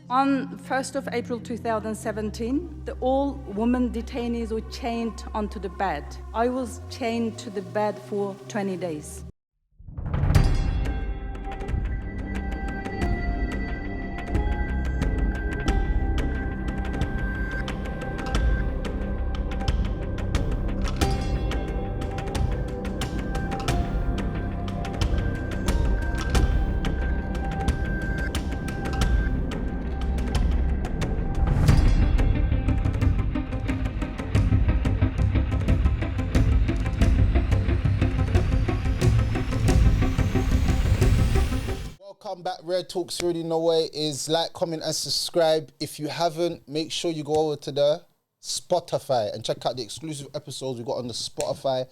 On 1st of April 2017, all women detainees were chained onto the bed. I was chained to the bed for 20 days. Welcome back, Red Talks. You already know where it is. Like, comment and subscribe. If you haven't, make sure you go over to the Spotify and check out the exclusive episodes we got on the Spotify.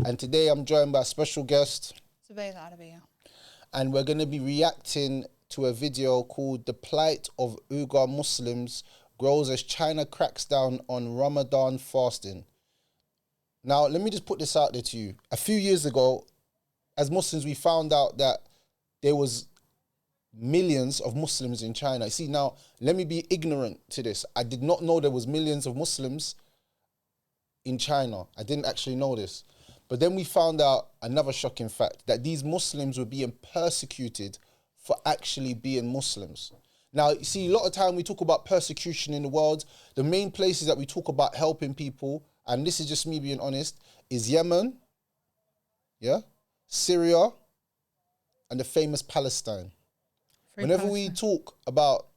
And today I'm joined by a special guest. And we're going to be reacting to a video called The Plight of Uyghur Muslims Grows as China Cracks Down on Ramadan Fasting. Now, let me just put this out there to you. A few years ago, as Muslims, we found out that there was millions of Muslims in China. See, now, let me be ignorant to this. I did not know there was millions of Muslims in China. I didn't actually know this. But then we found out another shocking fact, that these Muslims were being persecuted for actually being Muslims. Now, you see, a lot of time we talk about persecution in the world. The main places that we talk about helping people, and this is just me being honest, is Yemen, yeah, Syria, and the famous Palestine. Whenever we talk about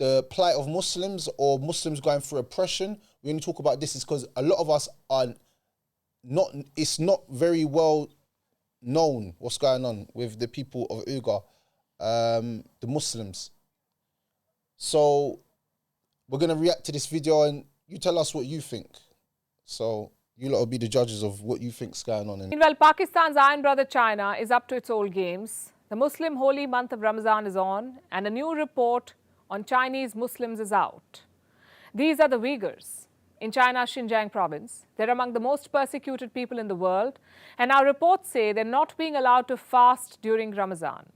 the plight of Muslims or Muslims going through oppression, we only talk about this is because a lot of us are not, it's not very well known what's going on with the people of Uyghur, the Muslims. So we're going to react to this video and you tell us what you think. So you lot will be the judges of what you think's going on. Meanwhile, Pakistan's iron brother China is up to its old games. The Muslim holy month of Ramadan is on, and a new report on Chinese Muslims is out. These are the Uyghurs in China's Xinjiang province. They're among the most persecuted people in the world, and our reports say they're not being allowed to fast during Ramadan.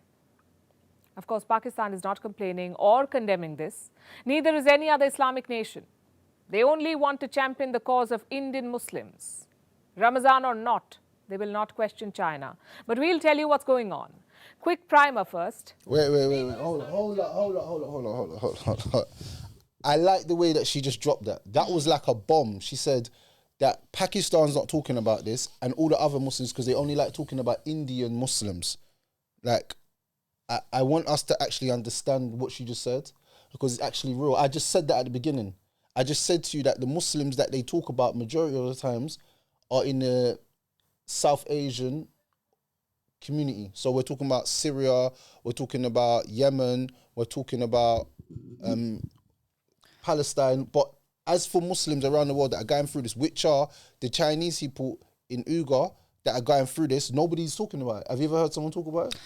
Of course, Pakistan is not complaining or condemning this. Neither is any other Islamic nation. They only want to champion the cause of Indian Muslims. Ramadan or not, they will not question China. But we'll tell you what's going on. Quick primer first. Wait. Hold on. I like the way that she just dropped that. That was like a bomb. She said that Pakistan's not talking about this and all the other Muslims because they only like talking about Indian Muslims. Like, I want us to actually understand what she just said because it's actually real. I just said that at the beginning. I just said to you that the Muslims that they talk about majority of the times are in the South Asian community. So we're talking about Syria, we're talking about Yemen, we're talking about Palestine. But as for Muslims around the world that are going through this, which are the Chinese people in Uyghur that are going through this, nobody's talking about it. Have you ever heard someone talk about it?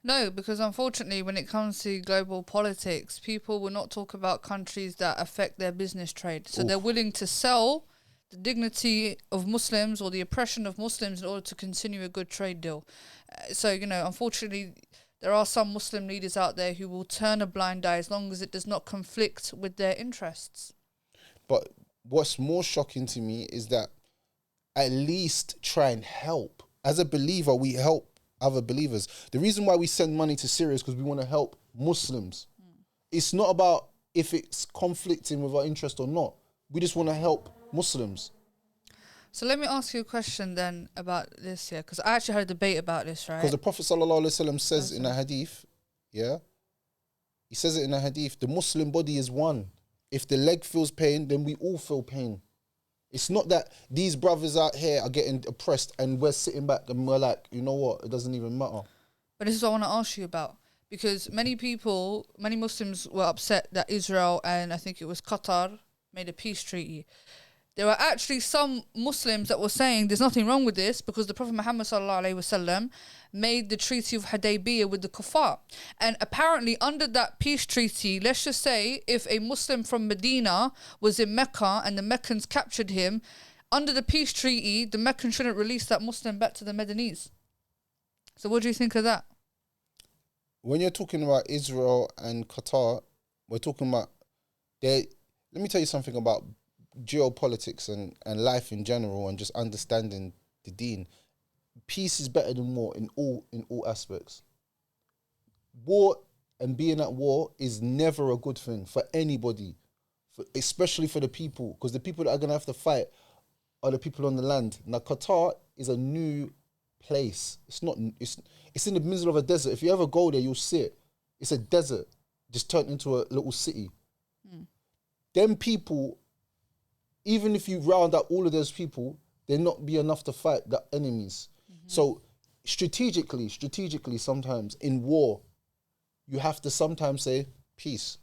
No, because unfortunately, when it comes to global politics, people will not talk about countries that affect their business trade. So they're willing to sell the dignity of Muslims or the oppression of Muslims in order to continue a good trade deal. So, you know, unfortunately, there are some Muslim leaders out there who will turn a blind eye as long as it does not conflict with their interests. But what's more shocking to me is that at least try and help. As a believer, we help other believers. The reason why we send money to Syria is because we want to help Muslims. It's not about if it's conflicting with our interest or not. We just want to help Muslims. So let me ask you a question then about this here, because I actually had a debate about this, right? Because the Prophet ﷺ says in a hadith, yeah, he says it in a hadith, the Muslim body is one. If the leg feels pain, then we all feel pain. It's not that these brothers out here are getting oppressed and we're sitting back and we're like, you know what, it doesn't even matter. But this is what I want to ask you about. Because many Muslims were upset that Israel and I think it was Qatar made a peace treaty. There were actually some Muslims that were saying there's nothing wrong with this because the Prophet Muhammad ﷺ made the Treaty of Hudaybiyah with the Kuffar. And apparently under that peace treaty, let's just say if a Muslim from Medina was in Mecca and the Meccans captured him, under the peace treaty, the Meccans shouldn't release that Muslim back to the Medinese. So what do you think of that? when you're talking about Israel and Qatar, we're talking about let me tell you something about geopolitics and life in general and just understanding the deen. Peace is better than war in all aspects. War and being at war is never a good thing for anybody, especially for the people, because the people that are going to have to fight are the people on the land. Now, Qatar is a new place. It's in the middle of a desert. If you ever go there, you'll see it. It's a desert just turned into a little city. Them people, even if you round up all of those people, they'll not be enough to fight the enemies. So strategically, sometimes in war, you have to sometimes say peace,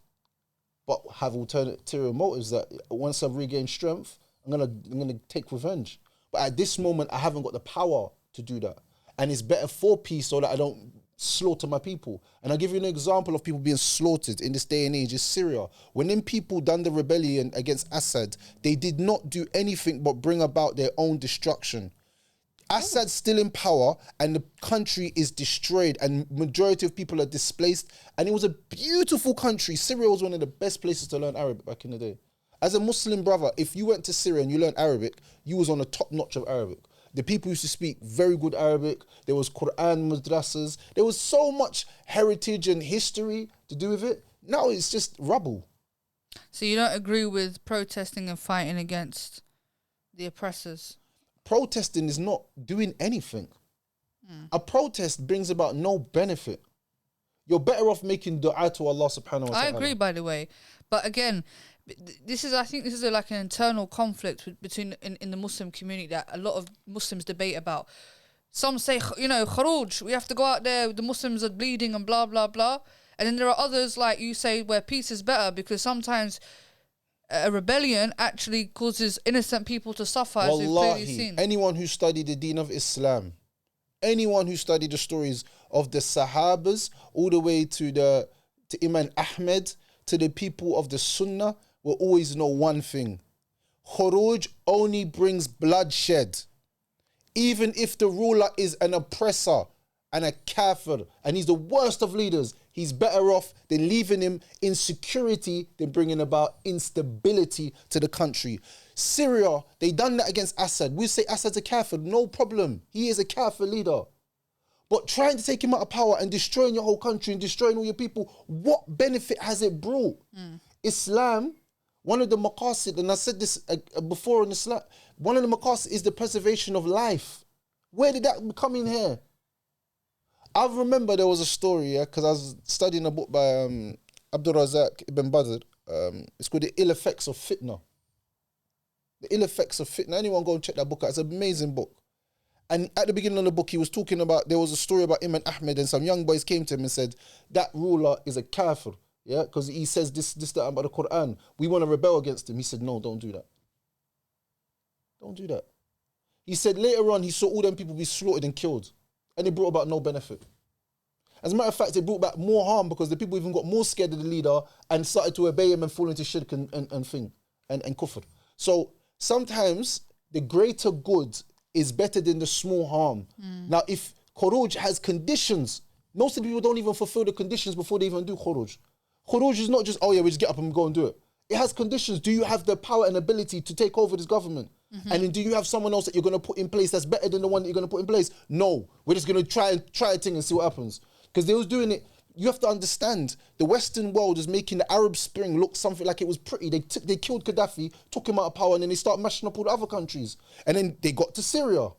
but have ulterior motives that once I've regained strength, I'm gonna take revenge. But at this moment, I haven't got the power to do that. And it's better for peace so that I don't slaughter my people. And I'll give you an example of people being slaughtered in this day and age is Syria. When them people done the rebellion against Assad, they did not do anything but bring about their own destruction. Assad's still in power and the country is destroyed and majority of people are displaced, and it was a beautiful country. Syria was one of the best places to learn Arabic back in the day. As a Muslim brother, if you went to Syria and you learned Arabic, you was on the top notch of Arabic. The people used to speak very good Arabic. There was Quran madrasas. There was so much heritage and history to do with it. Now it's just rubble. So you don't agree with protesting and fighting against the oppressors? Protesting is not doing anything. A protest brings about no benefit. You're better off making dua to Allah subhanahu wa ta'ala. I agree, by the way. But again, I think this is like an internal conflict between in the Muslim community that a lot of Muslims debate about. Some say, khuruj, we have to go out there, the Muslims are bleeding and blah, blah, blah. And then there are others, like you say, where peace is better because sometimes a rebellion actually causes innocent people to suffer, as we've clearly seen. Anyone who studied the deen of Islam, anyone who studied the stories of the Sahabas, all the way to Imam Ahmed, to the people of the Sunnah, will always know one thing. Khuruj only brings bloodshed. Even if the ruler is an oppressor and a kafir, and he's the worst of leaders, he's better off than leaving him in security than bringing about instability to the country. Syria, they done that against Assad. We say Assad's a kafir, no problem. He is a kafir leader. But trying to take him out of power and destroying your whole country and destroying all your people, what benefit has it brought? Islam, one of the maqasid, and I said this before in Islam, one of the maqasid is the preservation of life. Where did that come in here? I remember there was a story, because I was studying a book by Abdul Razak Ibn Badr. It's called The Ill Effects of Fitna. The Ill Effects of Fitna. Anyone go and check that book out. It's an amazing book. And at the beginning of the book, he was talking about, there was a story about Imam Ahmed and some young boys came to him and said, that ruler is a kafir, yeah? Because he says this, that about the Quran. We want to rebel against him. He said, no, don't do that. Don't do that. He said later on, he saw all them people be slaughtered and killed. And it brought about no benefit. As a matter of fact, it brought back more harm because the people even got more scared of the leader and started to obey him and fall into shirk and kufr. So sometimes the greater good is better than the small harm. Now, if khuruj has conditions, most of the people don't even fulfill the conditions before they even do khuruj. Khuruj is not just, oh yeah, we just get up and go and do it. It has conditions. Do you have the power and ability to take over this government? And then do you have someone else that you're going to put in place that's better than the one that you're going to put in place? No. We're just going to try a thing and see what happens. Because they was doing it. You have to understand, the Western world is making the Arab Spring look something like it was pretty. They killed Gaddafi, took him out of power, and then they start mashing up all the other countries. And then they got to Syria.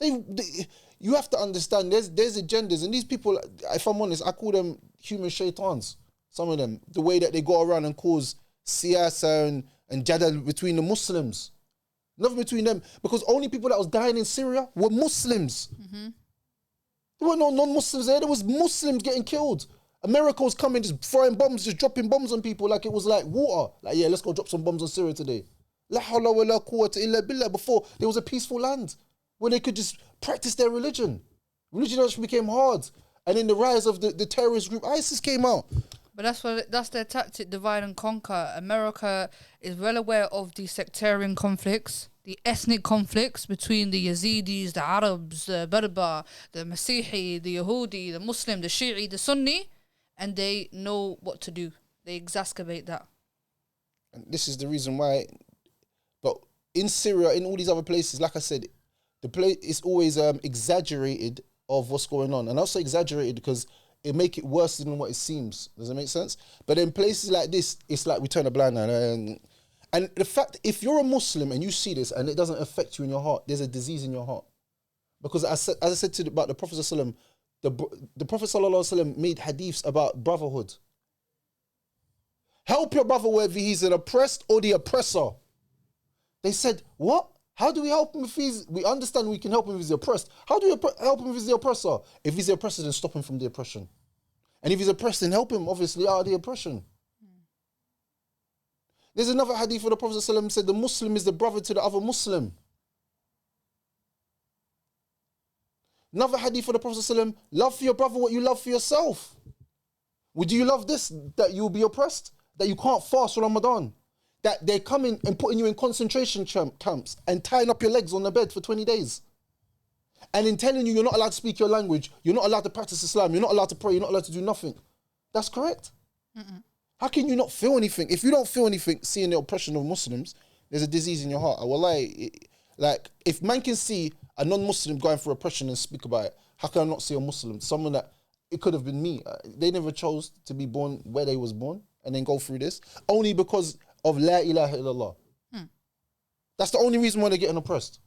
You have to understand, there's agendas. And these people, if I'm honest, I call them human shaitans. Some of them. The way that they go around and cause siyasa and jadal between the Muslims. Nothing between them. Because only people that was dying in Syria were Muslims. There were no non-Muslims there. There was Muslims getting killed. America was coming, just throwing bombs, just dropping bombs on people like it was like water. Like, yeah, let's go drop some bombs on Syria today. La hawla wa la quwwata illa billah. Before, there was a peaceful land where they could just practice their religion. Religion actually became hard. And then the rise of the terrorist group ISIS came out. But that's their tactic, divide and conquer. America is well aware of the sectarian conflicts the ethnic conflicts between the Yazidis, the Arabs, the Berber, the Masihi, the Yahudi, the Muslim, the Shi'i, the Sunni, and they know what to do. They exacerbate that. And this is the reason why. But in Syria, in all these other places, like I said, the place is always exaggerated of what's going on, and also exaggerated because it make it worse than what it seems. Does that make sense? But in places like this, it's like we turn a blind eye. And the fact, if you're a Muslim and you see this and it doesn't affect you in your heart, there's a disease in your heart. Because as I said about the Prophet ﷺ, the Prophet ﷺ made hadiths about brotherhood. Help your brother whether he's an oppressed or the oppressor. They said, what? How do we help him if we understand we can help him if he's oppressed. How do we help him if he's the oppressor? If he's the oppressor, then stop him from the oppression. And if he's oppressed, then help him, obviously, out of the oppression. There's another hadith where the Prophet ﷺ said the Muslim is the brother to the other Muslim. Another hadith for the Prophet ﷺ, love for your brother what you love for yourself. Would you love this, that you'll be oppressed? That you can't fast for Ramadan? That they're coming and putting you in concentration camps and tying up your legs on the bed for 20 days? And in telling you you're not allowed to speak your language, you're not allowed to practice Islam, you're not allowed to pray, you're not allowed to do nothing. That's correct? How can you not feel anything? If you don't feel anything seeing the oppression of Muslims, there's a disease in your heart. Like, if man can see a non-Muslim going through oppression and speak about it, how can I not see a Muslim? Someone that, it could have been me. They never chose to be born where they was born and then go through this. Only because of La ilaha illallah. That's the only reason why they're getting oppressed.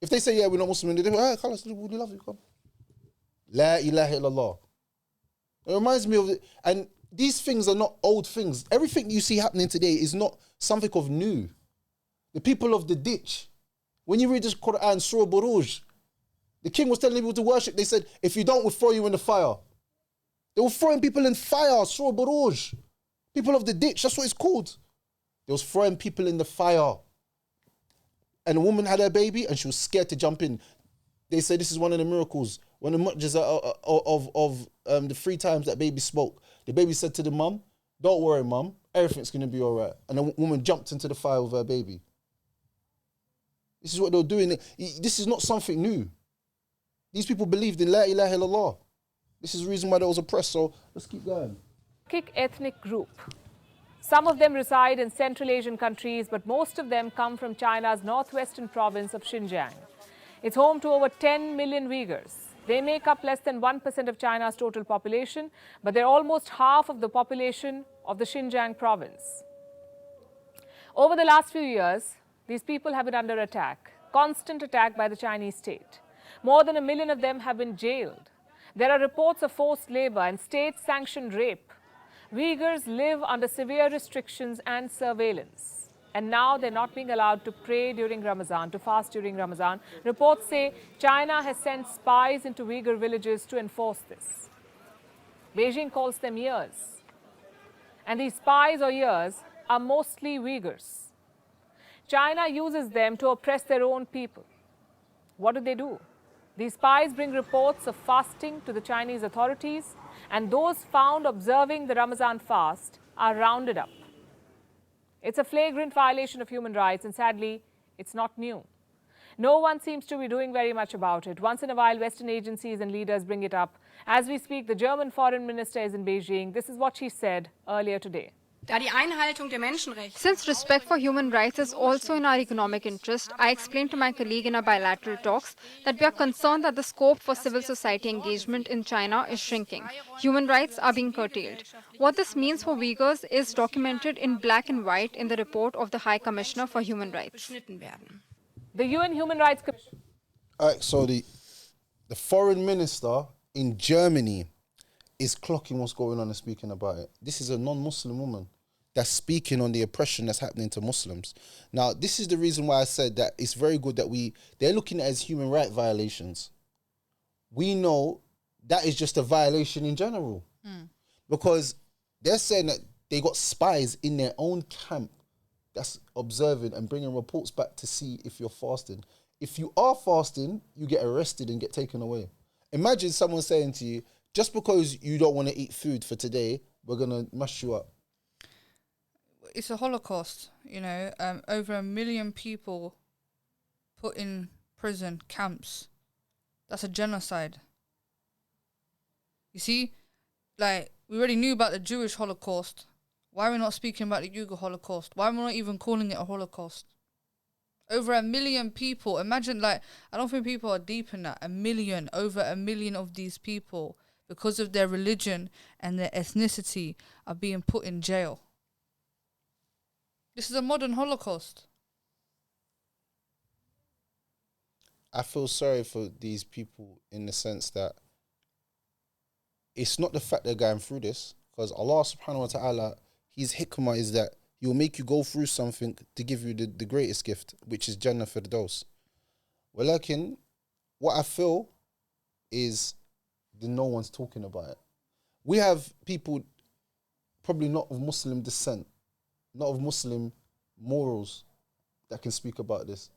If they say, yeah, we're not Muslim, they go, Khalas, we love you, come. La ilaha illallah. It reminds me of it. And these things are not old things. Everything you see happening today is not something of new. The people of the ditch, when you read this Quran, Surah Buruj, the king was telling people to worship. They said, if you don't, we'll throw you in the fire. They were throwing people in fire, Surah Buruj. People of the ditch, that's what it's called. They was throwing people in the fire. And a woman had her baby and she was scared to jump in. They say this is one of the miracles, one of the mu'jizah of the 3 times that baby spoke. The baby said to the mum, don't worry, mum, everything's going to be all right. And the woman jumped into the fire with her baby. This is what they were doing. This is not something new. These people believed in La ilaha illallah. This is the reason why they was oppressed, so let's keep going. Ethnic group. Some of them reside in Central Asian countries, but most of them come from China's northwestern province of Xinjiang. It's home to over 10 million Uyghurs. They make up less than 1% of China's total population, but they're almost half of the population of the Xinjiang province. Over the last few years, these people have been under attack, constant attack by the Chinese state. More than 1 million of them have been jailed. There are reports of forced labor and state-sanctioned rape. Uyghurs live under severe restrictions and surveillance. And now they're not being allowed to pray during Ramadan, to fast during Ramadan. Reports say China has sent spies into Uyghur villages to enforce this. Beijing calls them Uighurs. And these spies or Uighurs are mostly Uyghurs. China uses them to oppress their own people. What do? These spies bring reports of fasting to the Chinese authorities, and those found observing the Ramadan fast are rounded up. It's a flagrant violation of human rights, and sadly, it's not new. No one seems to be doing very much about it. Once in a while, Western agencies and leaders bring it up. As we speak, the German foreign minister is in Beijing. This is what she said earlier today. Since respect for human rights is also in our economic interest, I explained to my colleague in our bilateral talks that we are concerned that the scope for civil society engagement in China is shrinking. Human rights are being curtailed. What this means for Uyghurs is documented in black and white in the report of the High Commissioner for Human Rights. The UN Human Rights Commission. All right, so the foreign minister in Germany is clocking what's going on and speaking about it. This is a non-Muslim woman that's speaking on the oppression that's happening to Muslims. Now, this is the reason why I said that it's very good that they're looking at it as human rights violations. We know that is just a violation in general. Because they're saying that they got spies in their own camp that's observing and bringing reports back to see if you're fasting. If you are fasting, you get arrested and get taken away. Imagine someone saying to you, just because you don't want to eat food for today, we're going to mash you up. it's a Holocaust. You know, over 1 million people put in prison camps. That's a genocide. You see, like, we already knew about the Jewish Holocaust. Why are we not speaking about the Uyghur Holocaust? Why are we not even calling it a Holocaust? Over 1 million people. Imagine, like, I don't think people are deep in that. 1 million, over 1 million of these people, because of their religion and their ethnicity, are being put in jail. This is a modern Holocaust. I feel sorry for these people in the sense that it's not the fact they're going through this, because Allah subhanahu wa ta'ala, his hikmah is that he will make you go through something to give you the greatest gift, which is Jannah Firdaus. Walakin, what I feel is that no one's talking about it. We have people probably not of Muslim descent, not of Muslim morals, that can speak about this.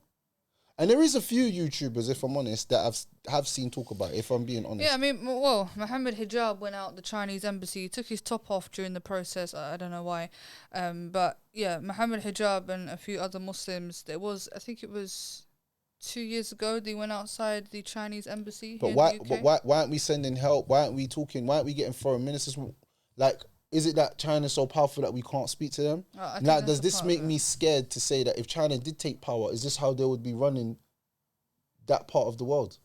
And there is a few YouTubers, if I'm honest, that have seen talk about it, if I'm being honest. Yeah, I mean, well, Mohammed Hijab went out the Chinese embassy, took his top off during the process. I don't know why. But yeah, Mohammed Hijab and a few other Muslims, I think it was 2 years ago, they went outside the Chinese embassy here in the UK. But why aren't we sending help? Why aren't we talking? Why aren't we getting foreign ministers? Like, is it that China's so powerful that we can't speak to them? Now, does this make me scared to say that if China did take power, is this how they would be running that part of the world?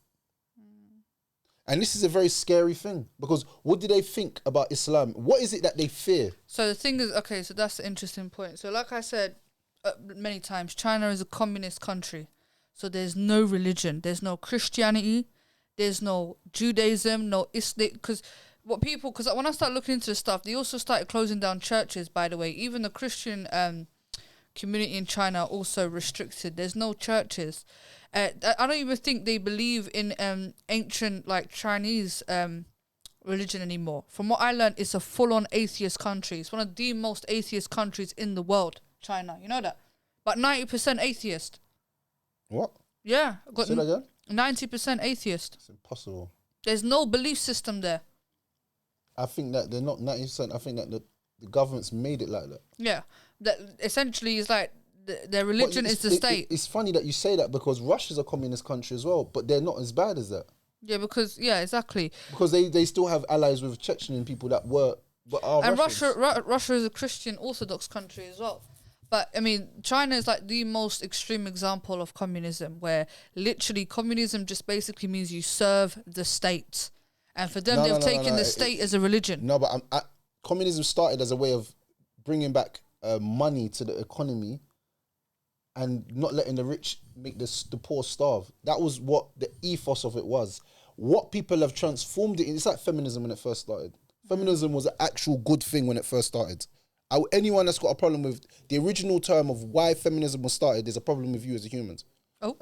And this is a very scary thing, because what do they think about Islam? What is it that they fear? So the thing is, okay, so that's the interesting point. So like I said many times, China is a communist country. So there's no religion. There's no Christianity. There's no Judaism, no Islam. Because when I started looking into this stuff, they also started closing down churches, by the way. Even the Christian community in China are also restricted. There's no churches. I don't even think they believe in ancient, like, Chinese religion anymore. From what I learned, it's a full-on atheist country. It's one of the most atheist countries in the world, China. You know that? But 90% atheist. What? Yeah. Say that again? 90% atheist. It's impossible. There's no belief system there. I think that they're not 90%. I think that the government's made it like that. Yeah. That essentially is like their religion is the state. It's funny that you say that, because Russia's a communist country as well, but they're not as bad as that. Yeah, because, yeah, exactly. Because they still have allies with Chechen people that were... But and Russians. Russia is a Christian Orthodox country as well. But, I mean, China is like the most extreme example of communism, where literally communism just basically means you serve the state. And for them, they've taken the state as a religion. No, but communism started as a way of bringing back money to the economy and not letting the rich make the poor starve. That was what the ethos of it was. What people have transformed it in, it's like feminism when it first started. Feminism was an actual good thing when it first started. Anyone that's got a problem with the original term of why feminism was started, there's a problem with you as a human. Oh.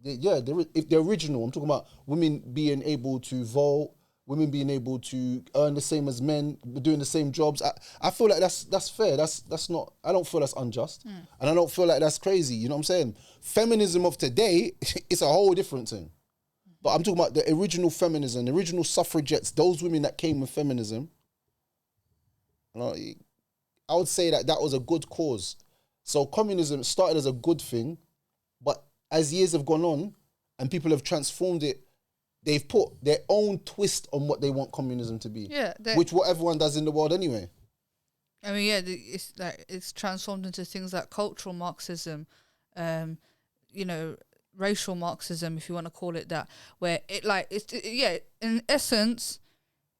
If the original, I'm talking about women being able to vote, women being able to earn the same as men, doing the same jobs. I feel like that's fair. That's not. I don't feel that's unjust, and I don't feel like that's crazy. You know what I'm saying? Feminism of today, it's a whole different thing. But I'm talking about the original feminism, the original suffragettes, those women that came with feminism. I would say that was a good cause. So communism started as a good thing, but as years have gone on and people have transformed it, they've put their own twist on what they want communism to be. Yeah, which what everyone does in the world anyway. I mean, yeah, it's transformed into things like cultural Marxism, racial Marxism, if you want to call it that, where in essence,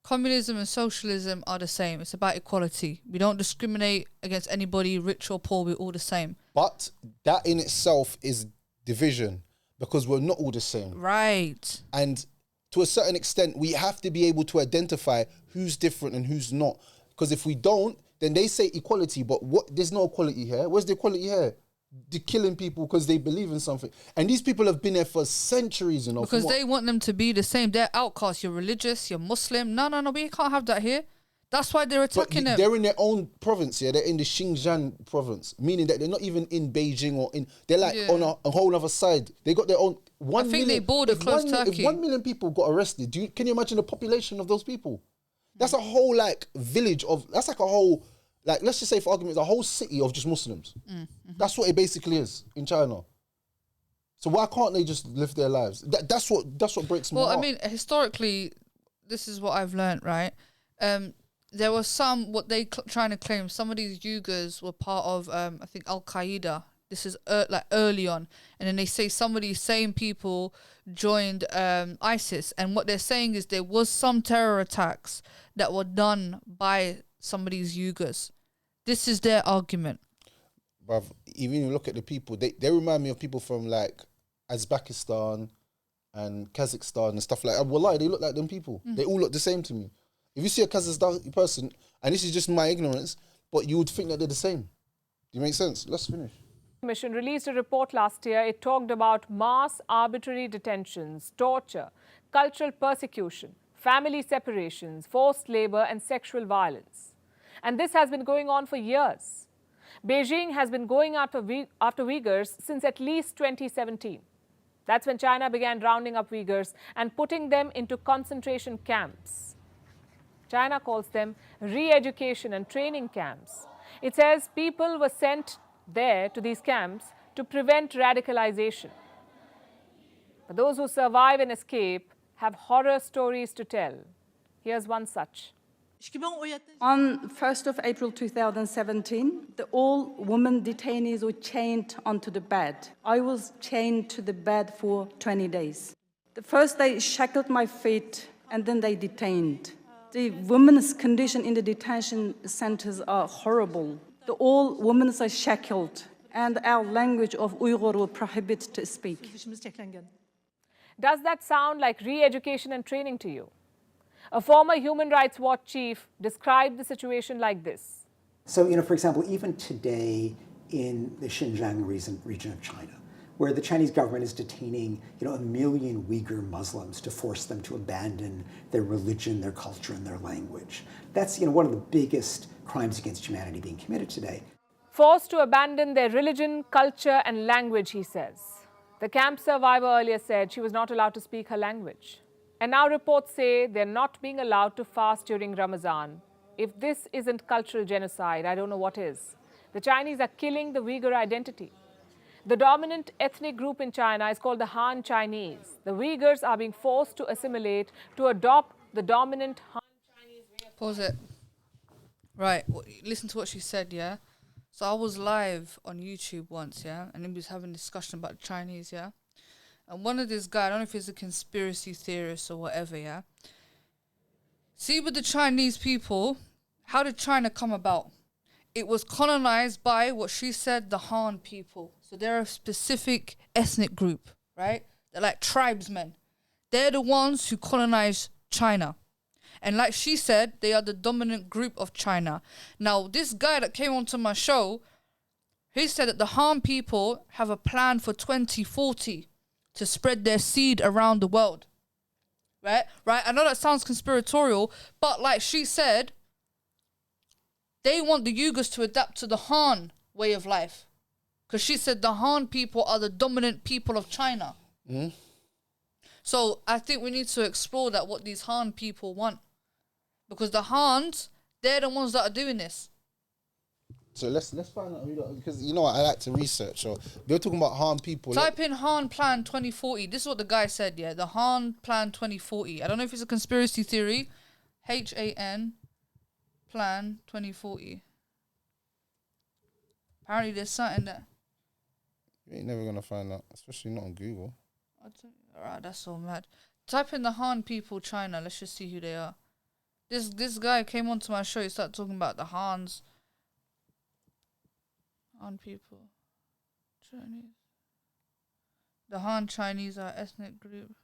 communism and socialism are the same. It's about equality. We don't discriminate against anybody, rich or poor. We're all the same. But that in itself is division, because we're not all the same. Right. And to a certain extent, we have to be able to identify who's different and who's not. Because if we don't, then they say equality, but there's no equality here. Where's the equality here? They're killing people because they believe in something. And these people have been there for centuries, you know. Because they want them to be the same. They're outcasts. You're religious, you're Muslim. No, we can't have that here. That's why they're attacking them. They're in their own province, yeah. They're in the Xinjiang province, meaning that they're not even in Beijing or in. They're like on a whole other side. They got their own. I think they border close Turkey. If 1 million people got arrested, can you imagine the population of those people? That's a whole village of. That's like a whole like, let's just say for argument, it's a whole city of just Muslims. That's what it basically is in China. So why can't they just live their lives? That's what breaks my heart. I mean, historically, this is what I've learned, right? There was some, what they trying to claim, some of these Uyghurs were part of, I think, Al-Qaeda. This is like early on. And then they say some of these same people joined ISIS. And what they're saying is there was some terror attacks that were done by some of these Uyghurs. This is their argument. Bruv, even if you look at the people, they remind me of people from like Uzbekistan and Kazakhstan and stuff like that. Wallahi, they look like them people. They all look the same to me. If you see a Kazakhstan person, and this is just my ignorance, but you would think that they're the same. Do you make sense? Let's finish. Commission released a report last year. It talked about mass arbitrary detentions, torture, cultural persecution, family separations, forced labor and sexual violence. And this has been going on for years. Beijing has been going after Uyghurs since at least 2017. That's when China began rounding up Uyghurs and putting them into concentration camps. China calls them re-education and training camps. It says people were sent there to these camps to prevent radicalization. But those who survive and escape have horror stories to tell. Here's one such. On 1st of April 2017, all women detainees were chained onto the bed. I was chained to the bed for 20 days. The first they shackled my feet and then they detained. The women's condition in the detention centers are horrible. All women are shackled and our language of Uyghur will prohibit to speak. Does that sound like re-education and training to you? A former Human Rights Watch chief described the situation like this. So, for example, even today in the Xinjiang region of China, where the Chinese government is detaining, 1 million Uyghur Muslims to force them to abandon their religion, their culture, and their language. That's, one of the biggest crimes against humanity being committed today. Forced to abandon their religion, culture, and language, he says. The camp survivor earlier said she was not allowed to speak her language. And now reports say they're not being allowed to fast during Ramadan. If this isn't cultural genocide, I don't know what is. The Chinese are killing the Uyghur identity. The dominant ethnic group in China is called the Han Chinese. The Uyghurs are being forced to assimilate, to adopt the dominant Han Chinese way of... Pause it. Right, listen to what she said, yeah? So I was live on YouTube once, yeah? And he was having a discussion about the Chinese, yeah? And one of these guys, I don't know if he's a conspiracy theorist or whatever, yeah? See, with the Chinese people, how did China come about? It was colonized by what she said, the Han people. So they're a specific ethnic group, right? They're like tribesmen. They're the ones who colonized China. And like she said, they are the dominant group of China. Now, this guy that came onto my show, he said that the Han people have a plan for 2040 to spread their seed around the world. Right? I know that sounds conspiratorial, but like she said, they want the Uyghurs to adapt to the Han way of life. Because she said the Han people are the dominant people of China. So I think we need to explore that, what these Han people want. Because the Hans, they're the ones that are doing this. So let's find out, because I like to research. So they're talking about Han people. Type in Han Plan 2040. This is what the guy said, yeah. The Han Plan 2040. I don't know if it's a conspiracy theory. HAN Plan 2040. Apparently there's something that... You ain't never going to find out, especially not on Google. Alright, that's so mad. Type in the Han people China. Let's just see who they are. This guy came onto my show. He started talking about the Hans. Han people. Chinese. The Han Chinese are ethnic group.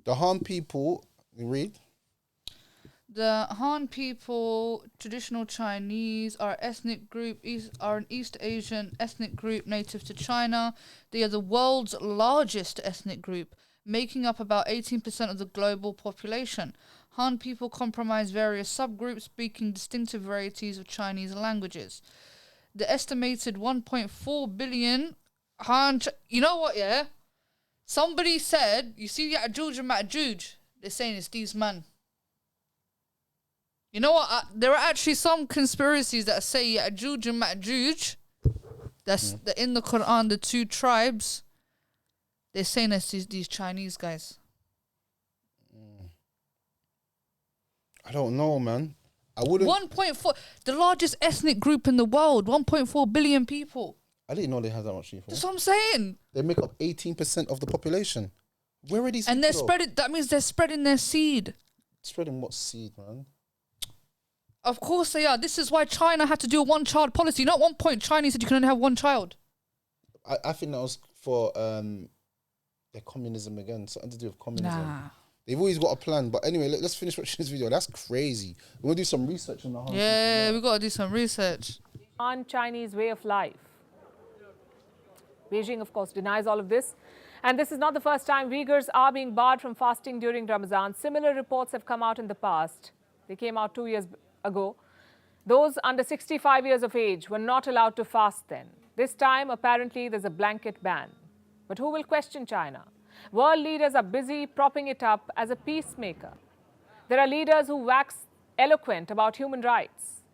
The Han people, read. The Han people, traditional Chinese, are ethnic group, are an East Asian ethnic group native to China. They are the world's largest ethnic group, making up about 18% of the global population. Han people comprise various subgroups speaking distinctive varieties of Chinese languages. The estimated 1.4 billion Han... You know what, yeah? Somebody said, you see Ya'juj and Ma'juj? They're saying it's these men. You know what? There are actually some conspiracies that say Ya'juj and Ma'juj, that's in the Quran, the two tribes, they're saying it's these Chinese guys. I don't know, man. I wouldn't. 1.4, the largest ethnic group in the world, 1.4 billion people. I didn't know they had that much people. That's what I'm saying. They make up 18% of the population. Where are these? And they're people? spreading. That means they're spreading their seed. Spreading what seed, man? Of course they are. This is why China had to do a one-child policy. Not at one point, China said you can only have one child. I think that was for their communism again. Something to do with communism. Nah. They've always got a plan. But anyway, let's finish watching this video. That's crazy. We're going to do some research on the Han. Yeah, we got to do some research. On Chinese way of life. Beijing, of course, denies all of this. And this is not the first time Uyghurs are being barred from fasting during Ramadan. Similar reports have come out in the past. They came out 2 years ago. Those under 65 years of age were not allowed to fast then. This time, apparently, there's a blanket ban. But who will question China? World leaders are busy propping it up as a peacemaker. There are leaders who wax eloquent about human rights.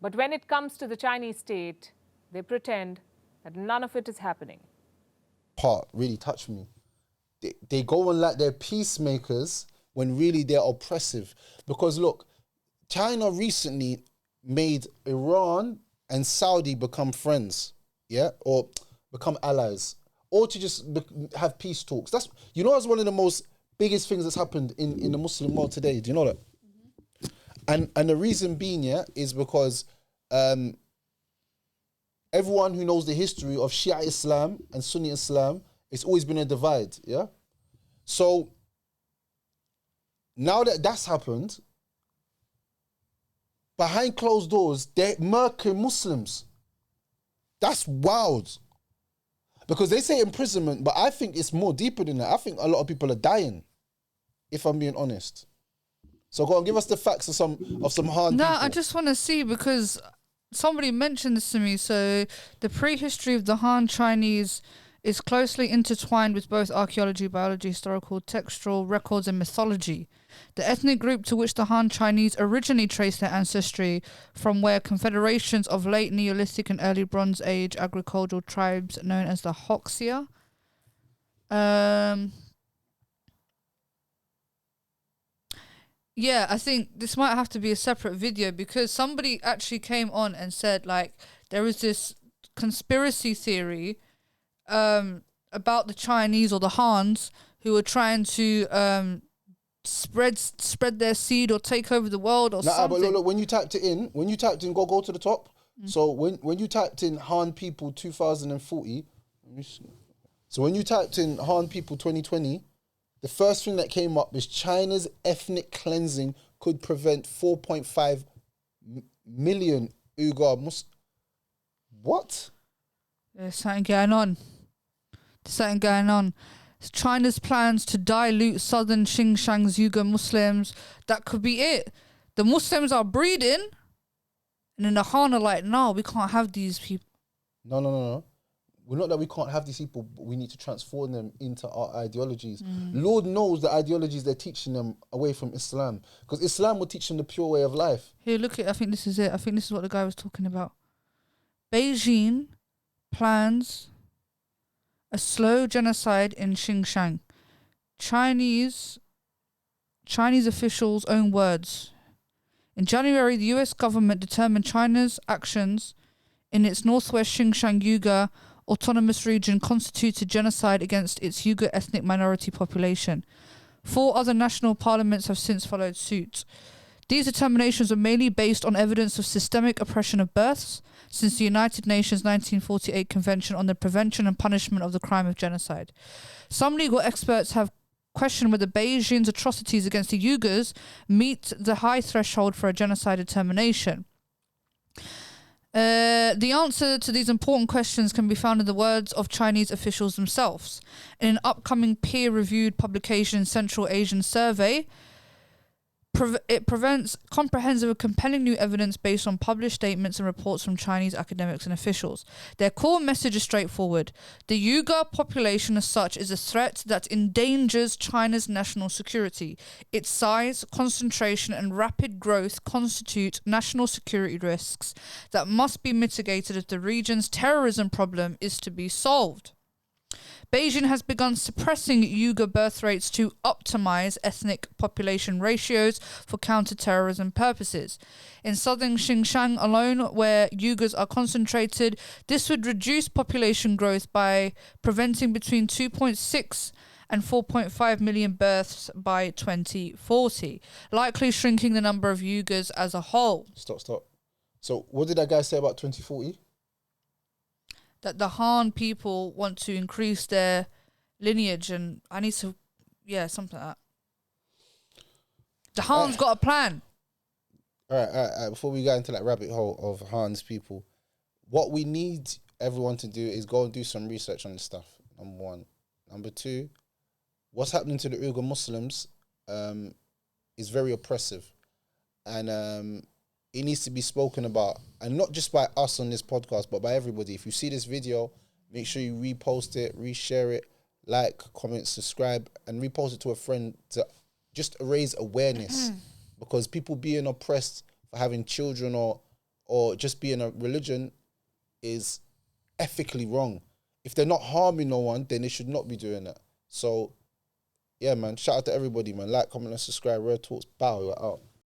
But when it comes to the Chinese state, they pretend that none of it is happening. Part really touched me. They go on like they're peacemakers when really they're oppressive. Because look, China recently made Iran and Saudi become friends, yeah, or become allies, or to just have peace talks. That's that's one of the most biggest things that's happened in the Muslim world today. Do you know that? Mm-hmm. And the reason being, is because everyone who knows the history of Shia Islam and Sunni Islam, it's always been a divide, yeah? So now that that's happened, behind closed doors, they're murking Muslims. That's wild. Because they say imprisonment, but I think it's more deeper than that. I think a lot of people are dying, if I'm being honest. So go on, give us the facts of some Han people. I just want to see, because somebody mentioned this to me. So the prehistory of the Han Chinese is closely intertwined with both archaeology, biology, historical, textual records, and mythology. The ethnic group to which the Han Chinese originally traced their ancestry from were confederations of late Neolithic and early Bronze Age agricultural tribes known as the Hoxia. Yeah, I think this might have to be a separate video, because somebody actually came on and said, like, there is this conspiracy theory about the Chinese or the Hans who are trying to spread their seed or take over the world or something. But look, when you typed in, go to the top. So when you typed in Han people 2040, so when you typed in Han people 2020, the first thing that came up is China's ethnic cleansing could prevent 4.5 million Uyghur Muslims. What? There's something going on. China's plans to dilute southern Xinjiang Uyghur Muslims. That could be it. The Muslims are breeding, and then the Han are like, no, we can't have these people. No. We're not that we can't have these people, but we need to transform them into our ideologies. Lord knows the ideologies they're teaching them away from Islam. Because Islam will teach them the pure way of life. Here, look at, I think this is it. I think this is what the guy was talking about. Beijing plans a slow genocide in Xinjiang. Chinese officials' own words. In January, the US government determined China's actions in its northwest Xinjiang Uyghur Autonomous Region constituted genocide against its Uyghur ethnic minority population. 4 other national parliaments have since followed suit. These determinations were mainly based on evidence of systemic oppression of births since the United Nations 1948 Convention on the Prevention and Punishment of the Crime of Genocide. Some legal experts have questioned whether Beijing's atrocities against the Uyghurs meet the high threshold for a genocide determination. The answer to these important questions can be found in the words of Chinese officials themselves. In an upcoming peer-reviewed publication, Central Asian Survey, prevents comprehensive and compelling new evidence based on published statements and reports from Chinese academics and officials. Their core message is straightforward. The Uyghur population as such is a threat that endangers China's national security. Its size, concentration and rapid growth constitute national security risks that must be mitigated if the region's terrorism problem is to be solved. Beijing has begun suppressing Uyghur birth rates to optimize ethnic population ratios for counter-terrorism purposes. In southern Xinjiang alone, where Uyghurs are concentrated, this would reduce population growth by preventing between 2.6 and 4.5 million births by 2040, likely shrinking the number of Uyghurs as a whole. Stop. So what did that guy say about 2040? That the Han people want to increase their lineage, and I need to, something like that. The Han's got a plan. All right. Before we go into that rabbit hole of Han's people, what we need everyone to do is go and do some research on this stuff. Number one. Number two, what's happening to the Uyghur Muslims is very oppressive, and it needs to be spoken about, and not just by us on this podcast, but by everybody. If you see this video, make sure you repost it, reshare it, like, comment, subscribe, and repost it to a friend to just raise awareness. Because people being oppressed for having children or just being a religion is ethically wrong. If they're not harming no one, then they should not be doing that. So, yeah, man, shout out to everybody, man. Like, comment, and subscribe. Rare Talks, bow, we're out.